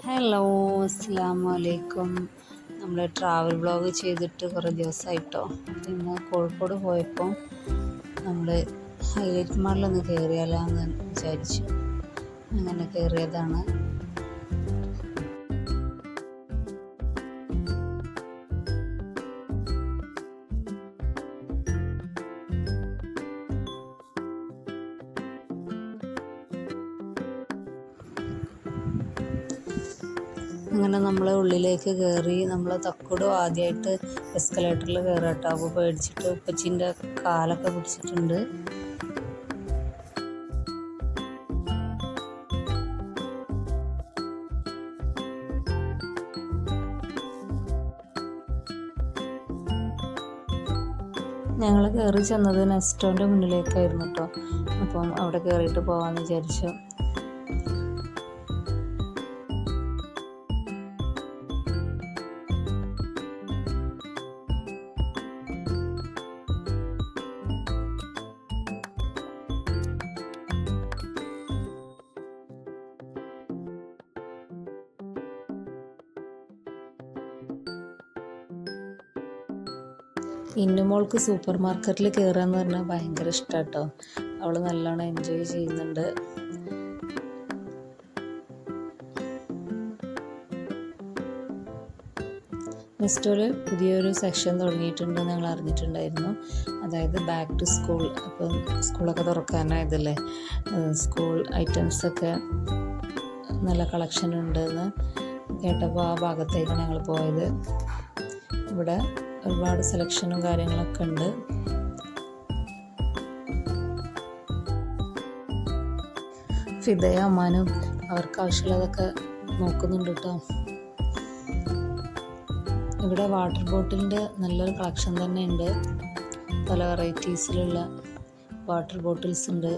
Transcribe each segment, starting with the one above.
Hello, അസ്സലാമു അലൈക്കും. നമ്മൾ ട്രാവൽ വ്ളോഗ് ചെയ്തിട്ട് കുറേ ദിവസമായിട്ടോ. ഇന്ന് കോഴിക്കോട് പോയപ്പോൾ നമ്മൾ ഹൈലൈറ്റ് മാളിലൊന്ന് കയറിയാലോ എന്ന് വിചാരിച്ചു. അങ്ങനെ കയറിയതാണ്. അങ്ങനെ നമ്മൾ ഉള്ളിലേക്ക് കയറി. നമ്മൾ തക്കുടു ആദ്യമായിട്ട് എസ്കലേറ്ററിൽ കയറുക കേട്ടോ. അപ്പോൾ പേടിച്ചിട്ട് ഉപ്പച്ചിൻ്റെ കാലൊക്കെ പിടിച്ചിട്ടുണ്ട്. ഞങ്ങൾ കയറി ചെന്നത് നെസ്റ്റോൻ്റെ മുന്നിലേക്കായിരുന്നു കേട്ടോ. അപ്പം അവിടെ കയറിയിട്ട് പോകാമെന്ന് വിചാരിച്ചു. ഇന്നുമോൾക്ക് സൂപ്പർ മാർക്കറ്റിൽ കയറുകയെന്ന് പറഞ്ഞാൽ ഭയങ്കര ഇഷ്ടമാണ് കേട്ടോ. അവൾ നല്ലോണം എൻജോയ് ചെയ്യുന്നുണ്ട്. നെസ്റ്റോയിൽ പുതിയൊരു സെക്ഷൻ തുടങ്ങിയിട്ടുണ്ട് ഞങ്ങൾ അറിഞ്ഞിട്ടുണ്ടായിരുന്നു. അതായത് ബാക്ക് ടു സ്കൂൾ. അപ്പം സ്കൂളൊക്കെ തുറക്കാനായതല്ലേ, സ്കൂൾ ഐറ്റംസൊക്കെ നല്ല കളക്ഷൻ ഉണ്ടെന്ന് കേട്ടപ്പോൾ ആ ഭാഗത്തേക്കാണ് ഞങ്ങൾ പോയത്. ഇവിടെ ഒരുപാട് സെലക്ഷനും കാര്യങ്ങളൊക്കെ ഉണ്ട്. ഫിദയും അമ്മാനും അവർക്ക് ആവശ്യമുള്ളതൊക്കെ നോക്കുന്നുണ്ട് കേട്ടോ. ഇവിടെ വാട്ടർ ബോട്ടിലിൻ്റെ നല്ലൊരു കളക്ഷൻ തന്നെ ഉണ്ട്. പല വെറൈറ്റീസിലുള്ള വാട്ടർ ബോട്ടിൽസ് ഉണ്ട്.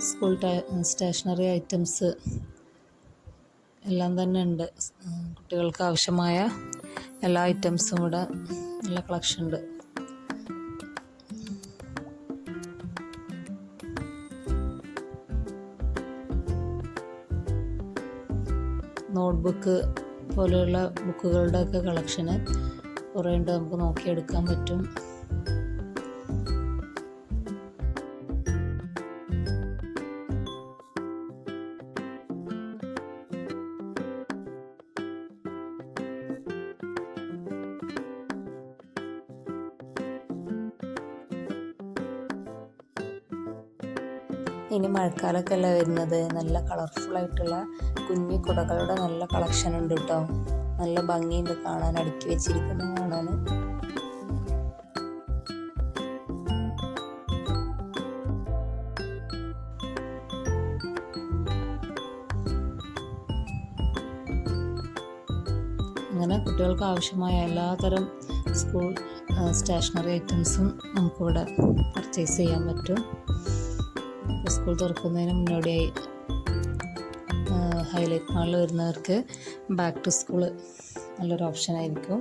സ്കൂൾ സ്റ്റേഷനറി ഐറ്റംസ് എല്ലാം തന്നെ ഉണ്ട്. കുട്ടികൾക്ക് ആവശ്യമായ എല്ലാ ഐറ്റംസും ഇവിടെ നല്ല കളക്ഷൻ ഉണ്ട്. നോട്ട്ബുക്ക് പോലെയുള്ള ബുക്കുകളുടെ ഒക്കെ കളക്ഷന് കുറേ ഉണ്ട്, നമുക്ക് നോക്കിയെടുക്കാൻ പറ്റും. ഇനി മഴക്കാലമൊക്കെ അല്ല വരുന്നത്, നല്ല കളർഫുള്ളായിട്ടുള്ള കുഞ്ഞി കുടകളുടെ നല്ല കളക്ഷൻ ഉണ്ട് കേട്ടോ. നല്ല ഭംഗിയുണ്ട് കാണാൻ, അടുക്കി വെച്ചിരിക്കുന്നത് കാണാൻ. അങ്ങനെ കുട്ടികൾക്ക് ആവശ്യമായ എല്ലാതരം സ്കൂൾ സ്റ്റേഷനറി ഐറ്റംസും നമുക്കിവിടെ പർച്ചേസ് ചെയ്യാൻ പറ്റും. സ്കൂൾ തുറക്കുന്നതിന് മുന്നോടിയായി ഹൈലൈറ്റ് മാളിൽ വരുന്നവർക്ക് ബാക്ക് ടു സ്കൂൾ നല്ലൊരു ഓപ്ഷനായിരിക്കും.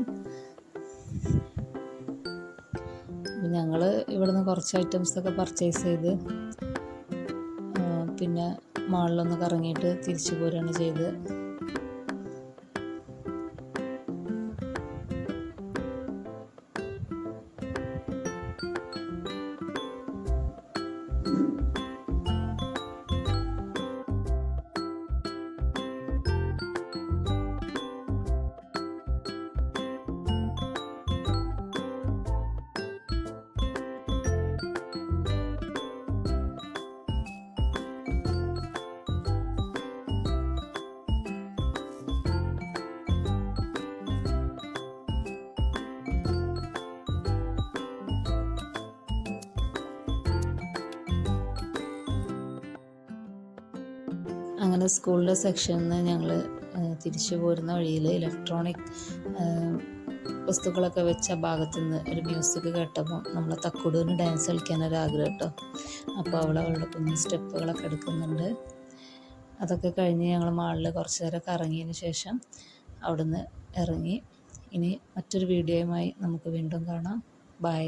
ഞങ്ങൾ ഇവിടുന്ന് കുറച്ച് ഐറ്റംസൊക്കെ പർച്ചേസ് ചെയ്ത് പിന്നെ മാളിലൊന്ന് കറങ്ങിയിട്ട് തിരിച്ചു പോരുകയാണ് ചെയ്ത്. അങ്ങനെ സ്കൂളിലെ സെക്ഷനിൽ നിന്ന് ഞങ്ങൾ തിരിച്ചു പോരുന്ന വഴിയിൽ ഇലക്ട്രോണിക് വസ്തുക്കളൊക്കെ വെച്ച ഭാഗത്തുനിന്ന് ഒരു മ്യൂസിക് കേട്ടപ്പോൾ നമ്മൾ തക്കുടൂന് ഡാൻസ് കളിക്കാനൊരാഗ്രഹം കേട്ടോ. അപ്പോൾ അവളുടെ കുഞ്ഞു സ്റ്റെപ്പുകളൊക്കെ എടുക്കുന്നുണ്ട്. അതൊക്കെ കഴിഞ്ഞ് ഞങ്ങൾ മാളിൽ കുറച്ച് നേരം കറങ്ങിയതിന് ശേഷം അവിടുന്ന് ഇറങ്ങി ഇനി മറ്റൊരു വീഡിയോയുമായി നമുക്ക് വീണ്ടും കാണാം. ബൈ.